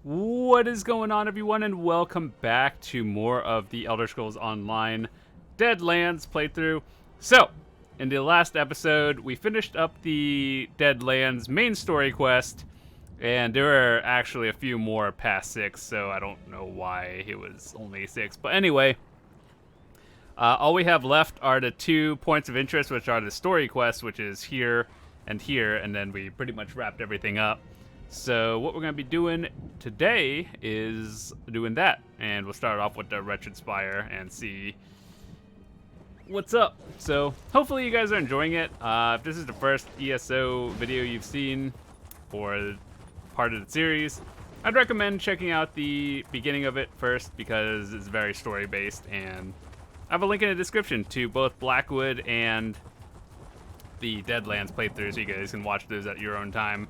What is going on, everyone, and welcome back to more of the Elder Scrolls Online Deadlands playthrough. So, in the last episode, we finished up the Deadlands main story quest, and there are actually a few more past 6, so I don't know why it was only 6. But anyway, all we have left are the 2 points of interest, which are the story quests, which is here, and then we pretty much wrapped everything up. So what we're going to be doing today is doing that, and we'll start off with the Wretched Spire and see what's up. So hopefully you guys are enjoying it. If this is the first ESO video you've seen or part of the series, I'd recommend checking out the beginning of it first because it's very story based, and I have a link in the description to both Blackwood and the Deadlands playthroughs so you guys can watch those at your own time.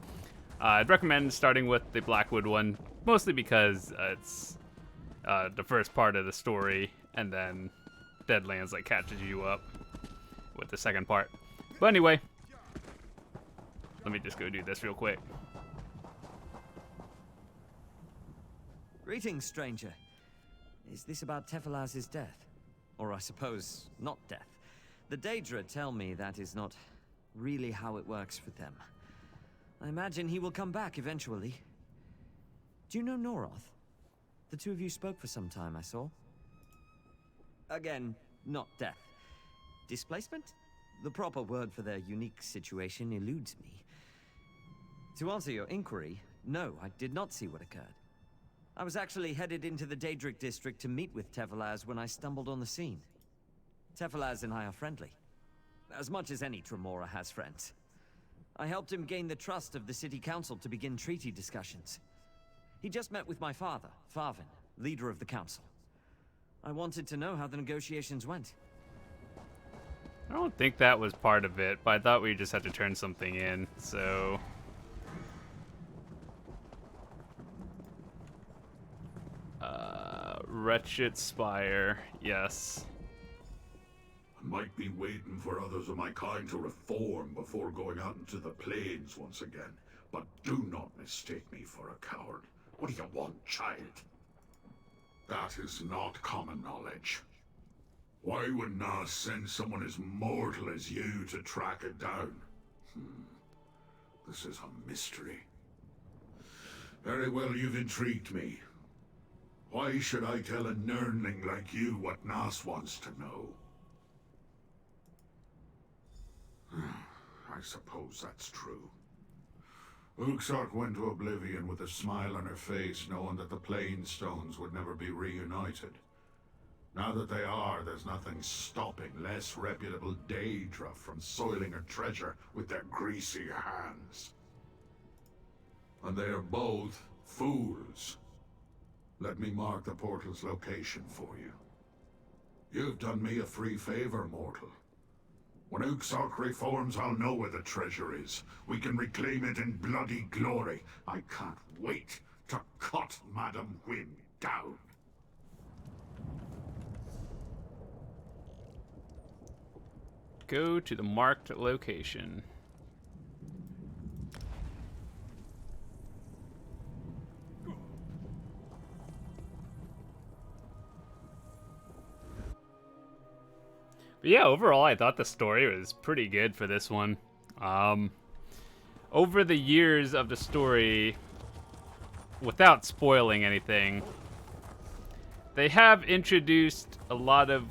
I'd recommend starting with the Blackwood one, mostly because it's the first part of the story, and then Deadlands like catches you up with the second part. But anyway, let me just go do this real quick. Greetings, stranger. Is this about Tefelaz's death? Or I suppose, not death. The Daedra tell me that is not really how it works for them. I imagine he will come back eventually. Do you know Noroth? The two of you spoke for some time, I saw. Again, not death. Displacement? The proper word for their unique situation eludes me. To answer your inquiry, no, I did not see what occurred. I was actually headed into the Daedric district to meet with Tefelaz when I stumbled on the scene. Tefelaz and I are friendly. As much as any Tremora has friends. I helped him gain the trust of the city council to begin treaty discussions. He just met with my father, Farvin, leader of the council. I wanted to know how the negotiations went. I don't think that was part of it, but I thought we just had to turn something in, so... Wretched Spire, yes. I might be waiting for others of my kind to reform before going out into the plains once again, but do not mistake me for a coward. What do you want, child? That is not common knowledge. Why would Nas send someone as mortal as you to track it down? This is a mystery. Very well, you've intrigued me. Why should I tell a nerdling like you what Nas wants to know? I suppose that's true. Uxark went to oblivion with a smile on her face, knowing that the Plainstones would never be reunited. Now that they are, there's nothing stopping less reputable Daedra from soiling her treasure with their greasy hands. And they are both fools. Let me mark the portal's location for you. You've done me a free favor, mortal. When Uxark reforms, I'll know where the treasure is. We can reclaim it in bloody glory. I can't wait to cut Madam Wynn down. Go to the marked location. But yeah, overall, I thought the story was pretty good for this one. Over the years of the story, without spoiling anything, they have introduced a lot of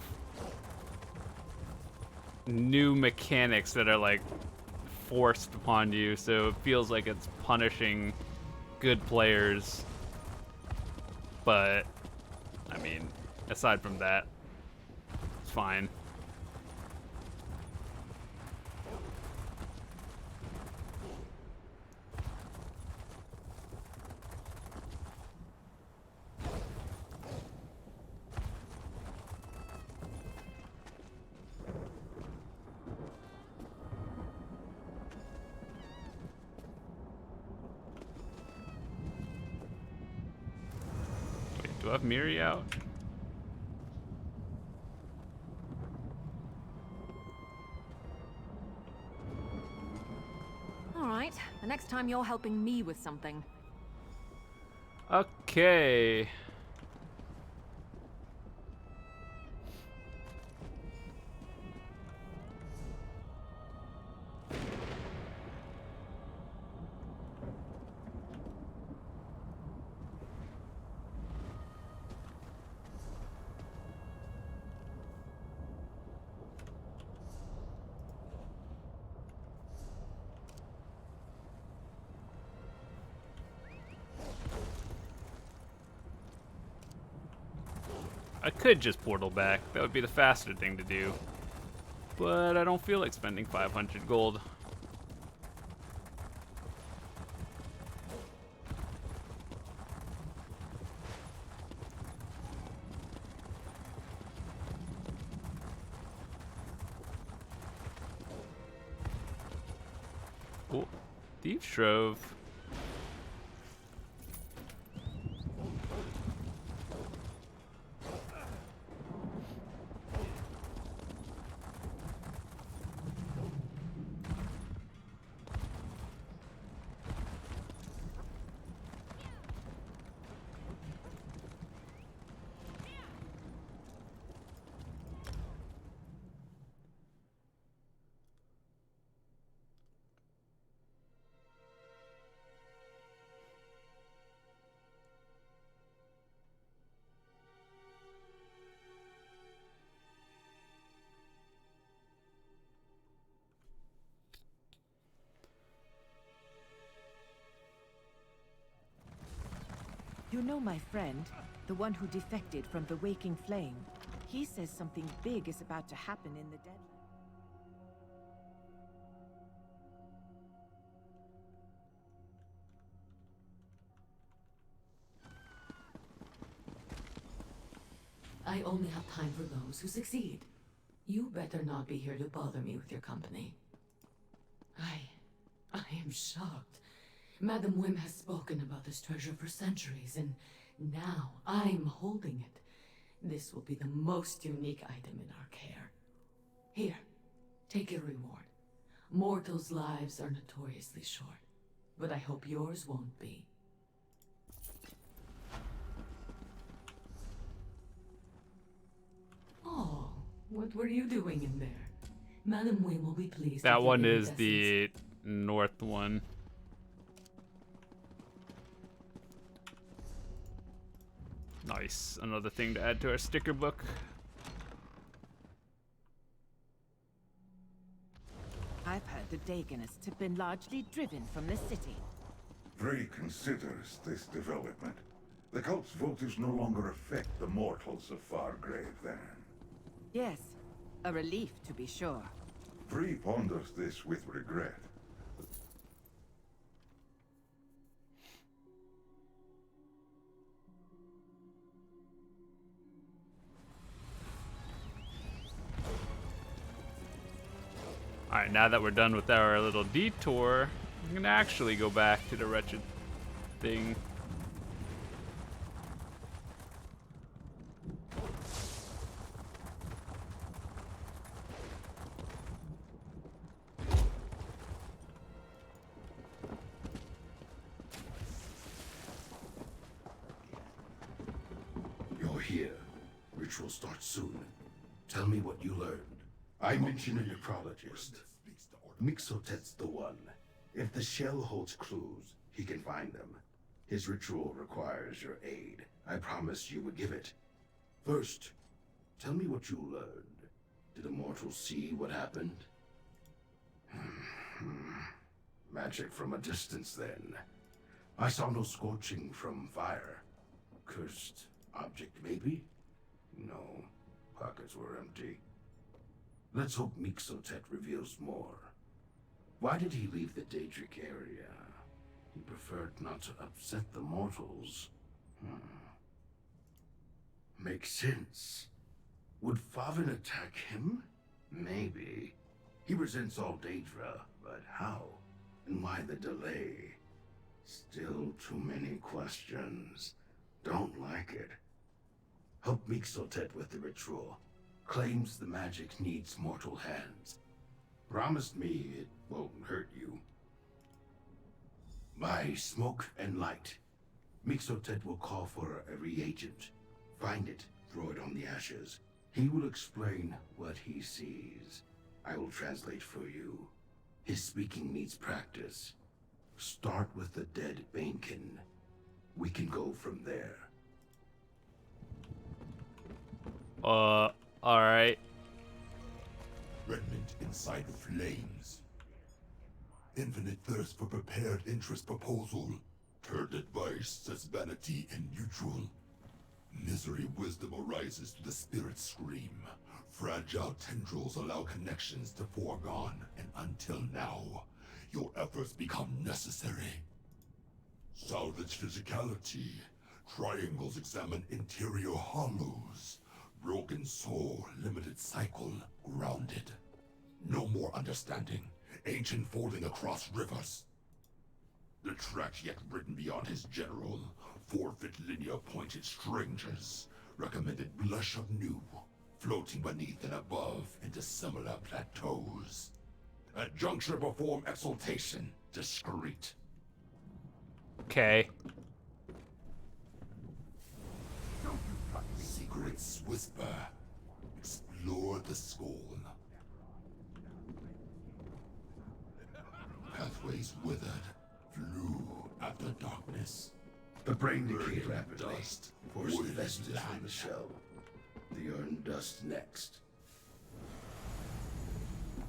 new mechanics that are like forced upon you, so it feels like it's punishing good players. But, I mean, aside from that, it's fine. Do I have Miri out? All right, the next time you're helping me with something. Okay. I could just portal back. That would be the faster thing to do. But I don't feel like spending 500 gold. Oh, Thieves' Trove. You know my friend, the one who defected from the Waking Flame. He says something big is about to happen in the Deadlands. I only have time for those who succeed. You better not be here to bother me with your company. I am shocked. Madam Wim has spoken about this treasure for centuries, and now I'm holding it. This will be the most unique item in our care. Here, take your reward. Mortals' lives are notoriously short, but I hope yours won't be. Oh, what were you doing in there? Madam Wim will be pleased. That with your one is iridescence. the north one. Nice. Another thing to add to our sticker book. I've heard the Daegonists have been largely driven from the city. Vree considers this development. The cult's votives no longer affect the mortals of Fargrave then. Yes, a relief to be sure. Vree ponders this with regret. Alright, now that we're done with our little detour, we can actually go back to the Wretched thing. You're here. Ritual starts soon. Tell me what you learned. I mentioned a necrologist. Mixotet's the one. If the shell holds clues, he can find them. His ritual requires your aid. I promised you would give it. First, tell me what you learned. Did the mortals see what happened? Magic from a distance, then. I saw no scorching from fire. Cursed object, maybe? No. Pockets were empty. Let's hope Mixotet reveals more. Why did he leave the Daedric area? He preferred not to upset the mortals. Makes sense. Would Favin attack him? Maybe. He resents all Daedra, but how? And why the delay? Still too many questions. Don't like it. Help Mixotet with the ritual. Claims the magic needs mortal hands. Promised me it won't hurt you. By smoke and light. Mixotet will call for a reagent. Find it, throw it on the ashes. He will explain what he sees. I will translate for you. His speaking needs practice. Start with the dead Bainkin. We can go from there. Alright. Remnant inside flames. Infinite thirst for prepared interest proposal. Turned advice as vanity and neutral. Misery wisdom arises to the spirit scream. Fragile tendrils allow connections to foregone, and until now, your efforts become necessary. Salvage physicality. Triangles examine interior hollows. Broken soul, limited cycle, grounded. No more understanding. Ancient folding across rivers. The track yet written beyond his general. Forfeit linear pointed strangers. Recommended blush of new. Floating beneath and above into similar plateaus. At juncture perform exaltation. Discreet. Okay. Secrets whisper. Explore the skull. Pathways withered. Flew after darkness. The brain decayed Burning rapidly. dust. Forced Wood vestige from land. the shell. The urn dust next.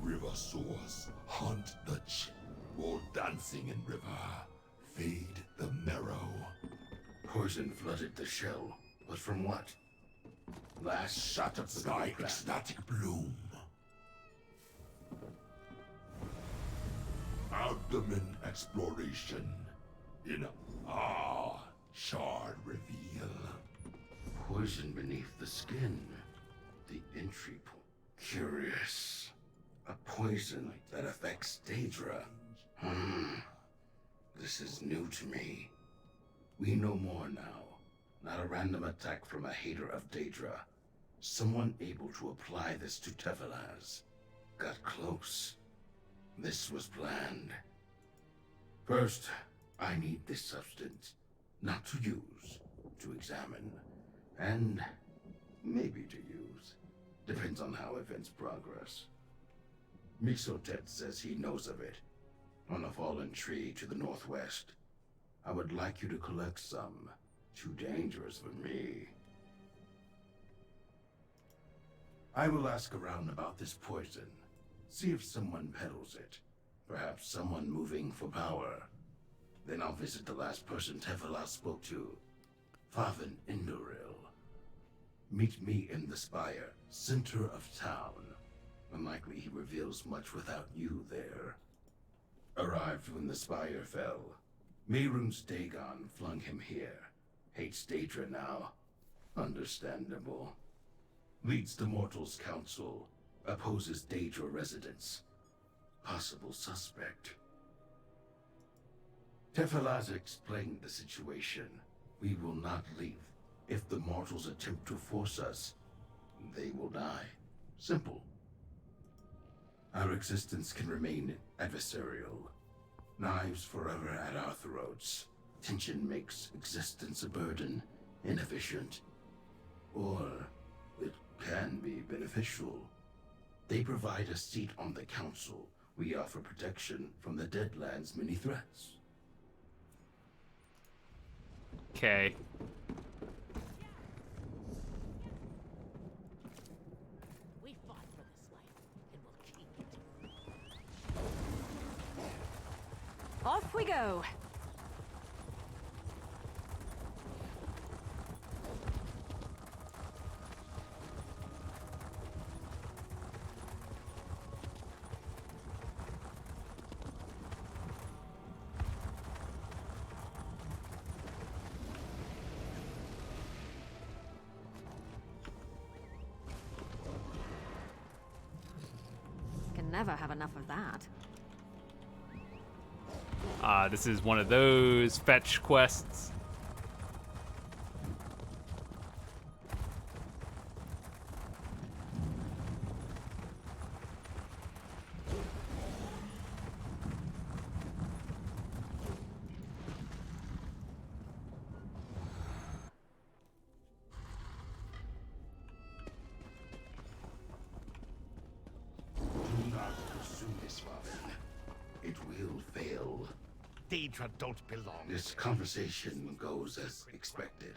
River source. Hunt the more dancing in river. Fade the marrow. Poison flooded the shell. But from what? Last shot of the Sky plant. ecstatic bloom. Abdomen exploration. In charred reveal. Poison beneath the skin. The entry point. Curious. A poison that affects Daedra. This is new to me. We know more now. Not a random attack from a hater of Daedra. Someone able to apply this to Tevelaz. Got close. This was planned. First, I need this substance. Not to use, to examine. And maybe to use. Depends on how events progress. Mixotet says he knows of it. On a fallen tree to the northwest. I would like you to collect some. Too dangerous for me. I will ask around about this poison. See if someone peddles it. Perhaps someone moving for power. Then I'll visit the last person Tevelaz spoke to. Favin Indoril. Meet me in the Spire, center of town. Unlikely he reveals much without you there. Arrived when the Spire fell. Mehrunes Dagon flung him here. Hates Daedra now. Understandable. Leads the Mortals' Council. Opposes Daedra residents. Possible suspect. Tevelaz explained the situation. We will not leave. If the mortals attempt to force us, they will die. Simple. Our existence can remain adversarial. Knives forever at our throats. Tension makes existence a burden, inefficient. Or it can be beneficial. They provide a seat on the council. We offer protection from the Deadlands' many threats. Okay. We fought for this life, and we'll keep it. Off we go. Can never have enough of that. This is one of those fetch quests. Daedra don't belong. This conversation goes as expected.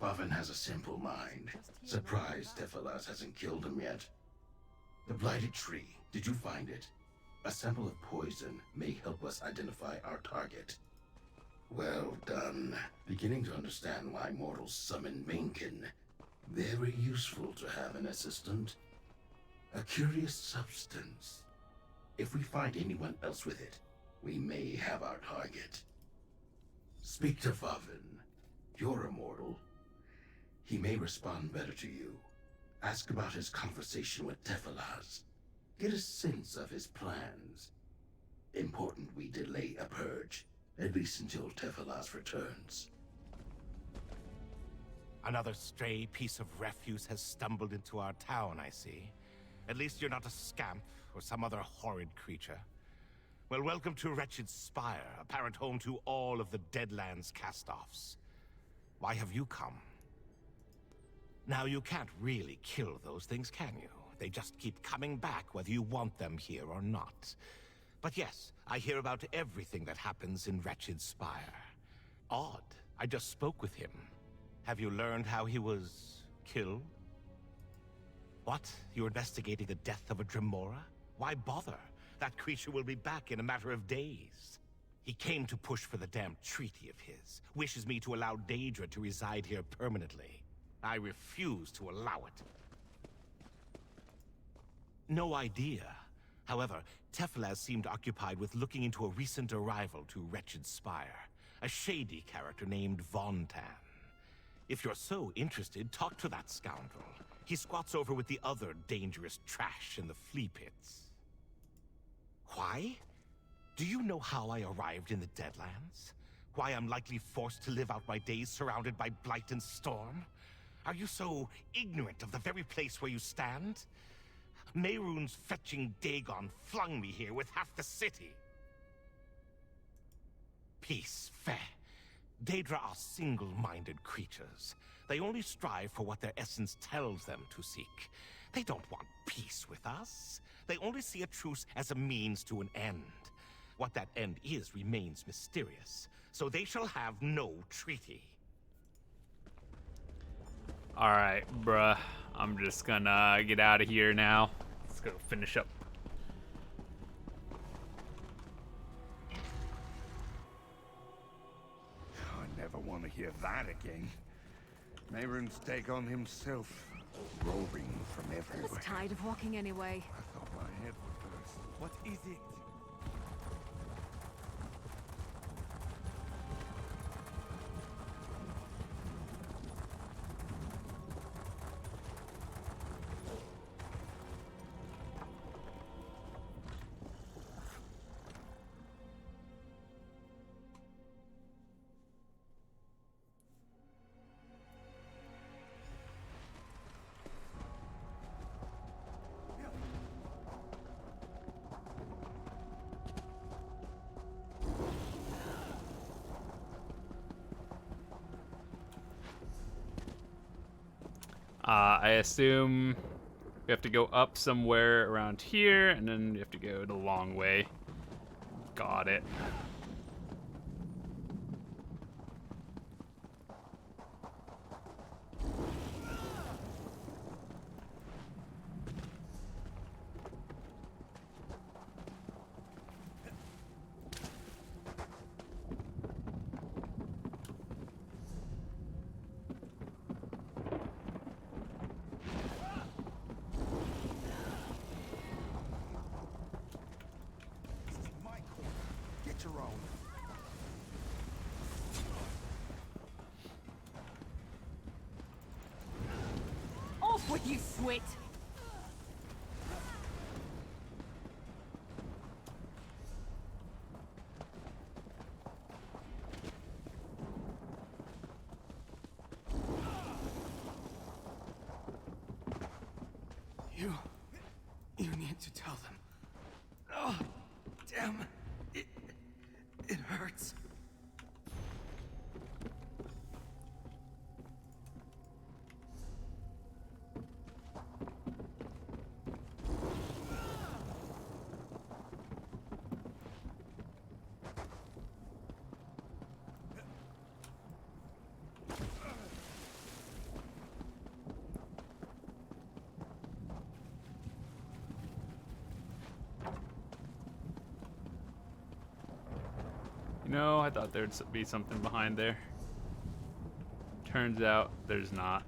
Favin has a simple mind. Surprised Tephalas hasn't killed him yet. The blighted tree, did you find it? A sample of poison may help us identify our target. Well done. Beginning to understand why mortals summon Mainkin. Very useful to have an assistant. A curious substance. If we find anyone else with it, we may have our target. Speak to Favin. You're immortal. He may respond better to you. Ask about his conversation with Tephalas. Get a sense of his plans. Important we delay a purge, at least until Tephalas returns. Another stray piece of refuse has stumbled into our town, I see. At least you're not a scamp or some other horrid creature. Well, welcome to Wretched Spire, apparent home to all of the Deadlands cast-offs. Why have you come? Now, you can't really kill those things, can you? They just keep coming back whether you want them here or not. But yes, I hear about everything that happens in Wretched Spire. Odd. I just spoke with him. Have you learned how he was killed? What? You're investigating the death of a Dremora? Why bother? That creature will be back in a matter of days. He came to push for the damn treaty of his. Wishes me to allow Daedra to reside here permanently. I refuse to allow it. No idea. However, Tephalas seemed occupied with looking into a recent arrival to Wretched Spire. A shady character named Vontan. If you're so interested, talk to that scoundrel. He squats over with the other dangerous trash in the flea pits. Why? Do you know how I arrived in the Deadlands? Why I'm likely forced to live out my days surrounded by blight and storm? Are you so ignorant of the very place where you stand? Mehrunes fetching Dagon flung me here with half the city. Peace, fair. Daedra are single-minded creatures. They only strive for what their essence tells them to seek. They don't want peace with us. They only see a truce as a means to an end. What that end is remains mysterious, so they shall have no treaty. Alright, bruh. I'm just gonna get out of here now. Let's go finish up. I never want to hear that again. Mehrunes Dagon himself, roaring from I everywhere. was tired of walking anyway. I thought my head would burst. What is it? I assume we have to go up somewhere around here, and then we have to go the long way. Got it. Off with you, Swit! You need to tell them. Oh, damn. It hurts. No, I thought there'd be something behind there. Turns out there's not.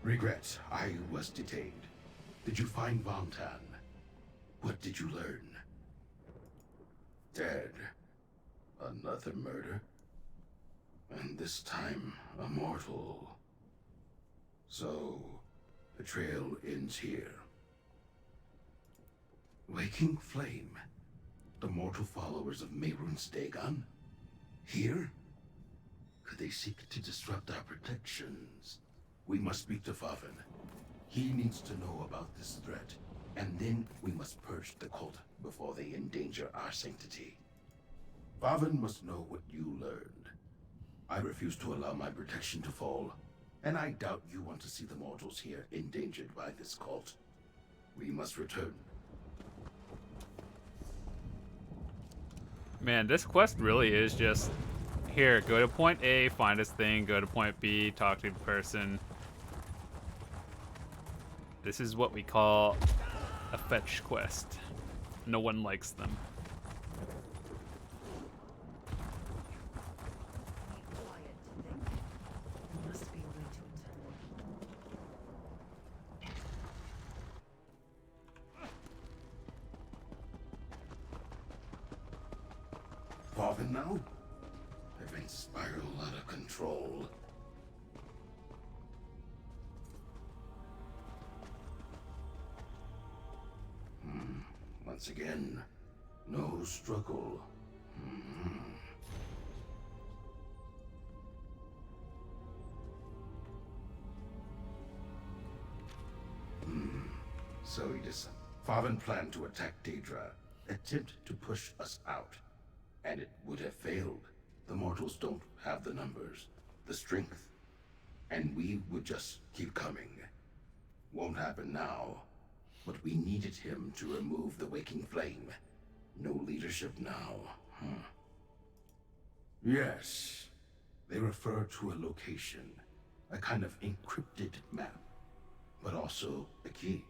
Regret, I was detained. Did you find Vontan? What did you learn? Dead. Another murder? And this time, a mortal. So, the trail ends here. Waking Flame? The mortal followers of Mehrunes Dagon? Here? Could they seek to disrupt our protections? We must speak to Favin. He needs to know about this threat, and then we must purge the cult before they endanger our sanctity. Favin must know what you learned. I refuse to allow my protection to fall, and I doubt you want to see the mortals here endangered by this cult. We must return. Man, this quest really is just, here, go to point A, find this thing, go to point B, talk to the person. This is what we call a fetch quest. No one likes them. Favin now? Events spiral out of control. Once again, no struggle. So he decided. Favin planned to attack Daedra, attempt to push us out. And it would have failed. The mortals don't have the numbers, the strength. And we would just keep coming. Won't happen now. But we needed him to remove the Waking Flame. No leadership now, Yes. They refer to a location. A kind of encrypted map. But also a key.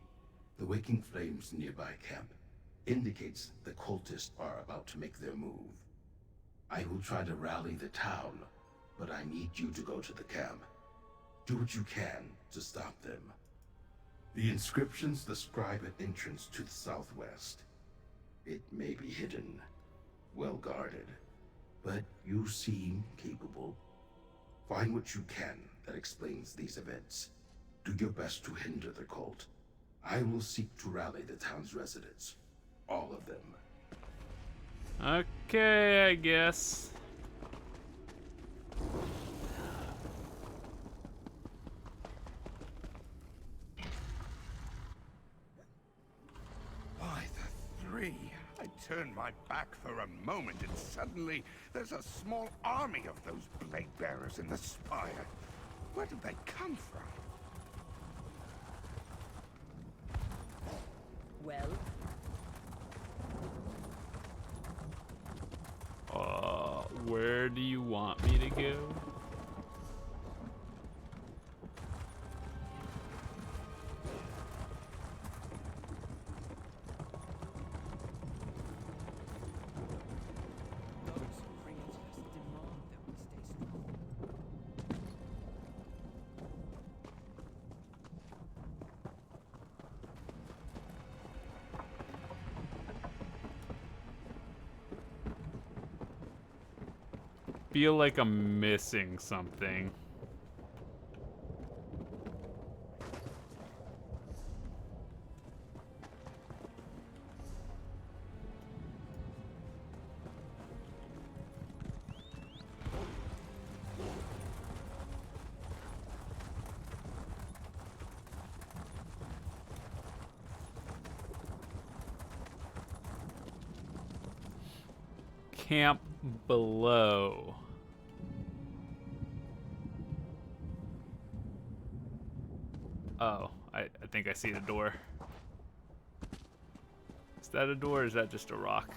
The Waking Flame's nearby camp indicates the cultists are about to make their move. I will try to rally the town, but I need you to go to the camp. Do what you can to stop them. The inscriptions describe an entrance to the southwest. It may be hidden, well guarded, but you seem capable. Find what you can that explains these events. Do your best to hinder the cult. I will seek to rally the town's residents. All of them. Okay, I guess. By the three. I turned my back for a moment and suddenly there's a small army of those blade bearers in the Spire. Where did they come from? Well, where do you want me to go? Feel like I'm missing something. camp below. Oh, I think I see the door. Is that a door or is that just a rock?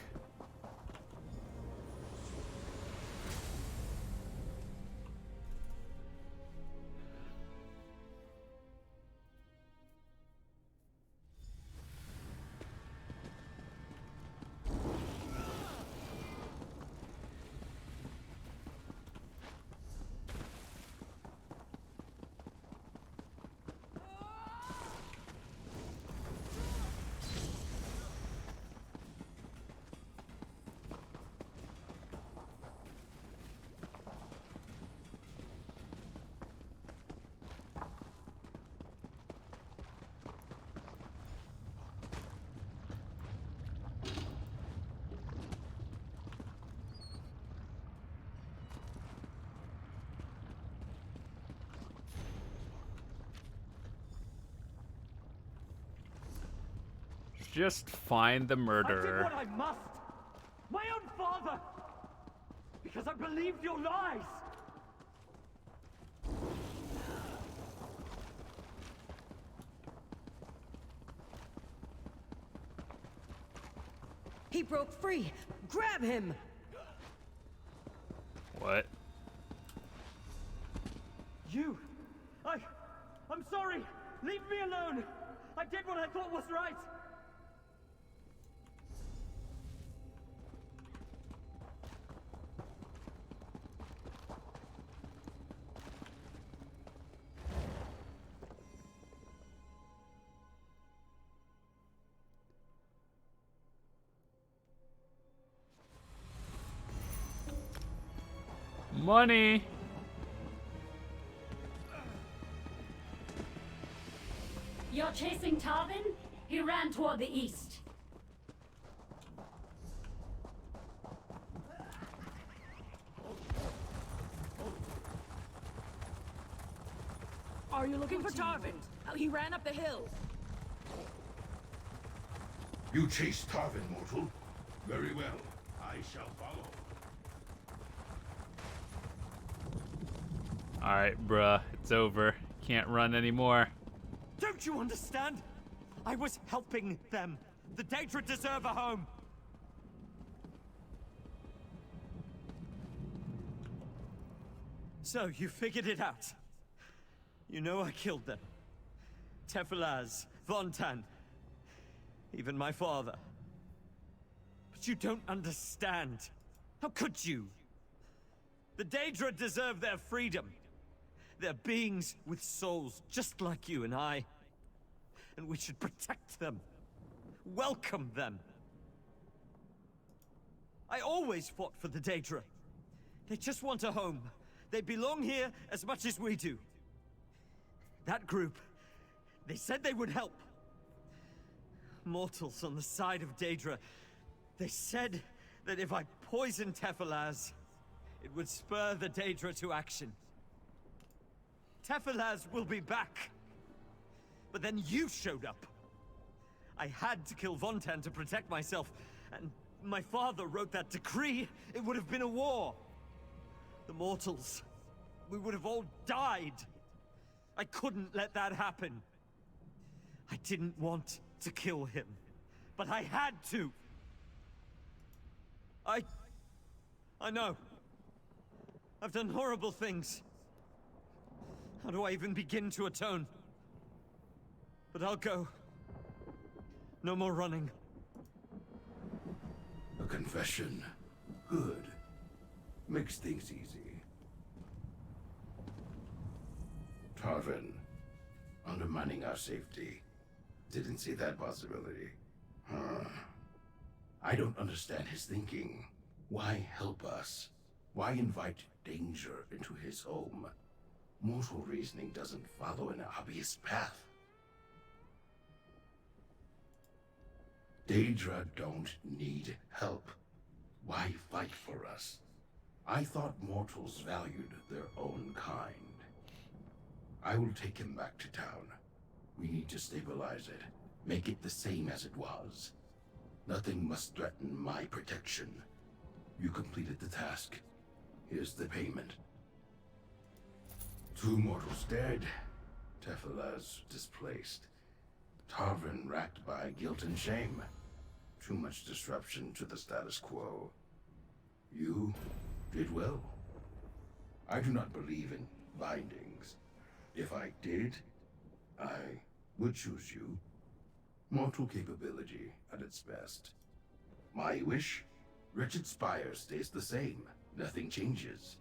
Just find the murderer. I did what I must. My own father. Because I believed your lies. He broke free. Grab him. What? I'm sorry. Leave me alone. I did what I thought was right. Money. You're chasing Tarvin? He ran toward the east. Are you looking for Tarvin? He ran up the hill. You chased Tarvin, mortal. Very well. I shall follow. Alright, bruh. It's over. Can't run anymore. Don't you understand? I was helping them. The Daedric deserve a home. So, you figured it out. You know I killed them. Tefilaz, Vontan, even my father. But you don't understand. How could you? The Daedra deserve their freedom. They're beings with souls, just like you and I. And we should protect them. Welcome them. I always fought for the Daedra. They just want a home. They belong here as much as we do. That group, they said they would help. Mortals on the side of Daedra, they said that if I poisoned Tefilaz, it would spur the Daedra to action. Tefilaz will be back. But then you showed up. I had to kill Vontan to protect myself, and my father wrote that decree. It would have been a war. The mortals, we would have all died. I couldn't let that happen. I didn't want to kill him, but I had to. I know. I've done horrible things. How do I even begin to atone? But I'll go. No more running. A confession. Good. Makes things easy. Tarvin, undermining our safety. Didn't see that possibility. Huh. I don't understand his thinking. Why help us? Why invite danger into his home? Mortal reasoning doesn't follow an obvious path. Daedra don't need help. Why fight for us? I thought mortals valued their own kind. I will take him back to town. We need to stabilize it. Make it the same as it was. Nothing must threaten my protection. You completed the task. Here's the payment. 2 mortals dead. Tefilaz displaced. Tarvin racked by guilt and shame. Too much disruption to the status quo. You did well. I do not believe in bindings. If I did, I would choose you. Mortal capability at its best. My wish? Wretched Spire stays the same. Nothing changes.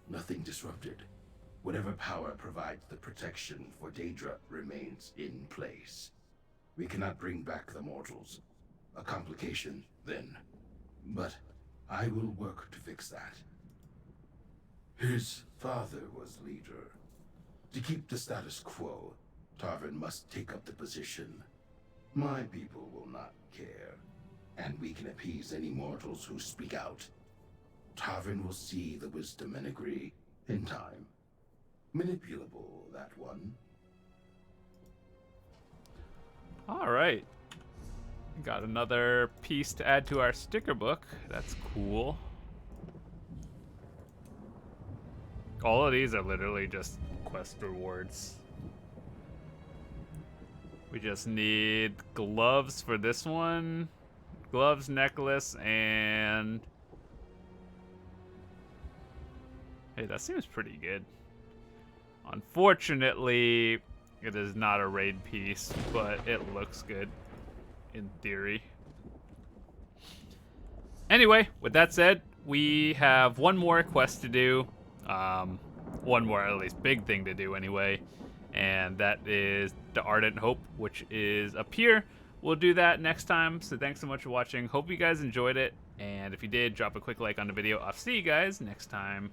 Nothing disrupted. Whatever power provides the protection for Daedra remains in place. We cannot bring back the mortals. A complication, then. But I will work to fix that. His father was leader. To keep the status quo, Tarvin must take up the position. My people will not care, and we can appease any mortals who speak out. Tarvin will see the wisdom and agree, in time. Manipulable, that one. All right. Got another piece to add to our sticker book. That's cool. All of these are literally just quest rewards. We just need gloves for this one. Gloves, necklace, and... Hey, that seems pretty good. Unfortunately, it is not a raid piece, but it looks good in theory. Anyway, with that said, we have one more quest to do. One more, at least, big thing to do anyway. And that is the Ardent Hope, which is up here. We'll do that next time. So thanks so much for watching. Hope you guys enjoyed it. And if you did, drop a quick like on the video. I'll see you guys next time.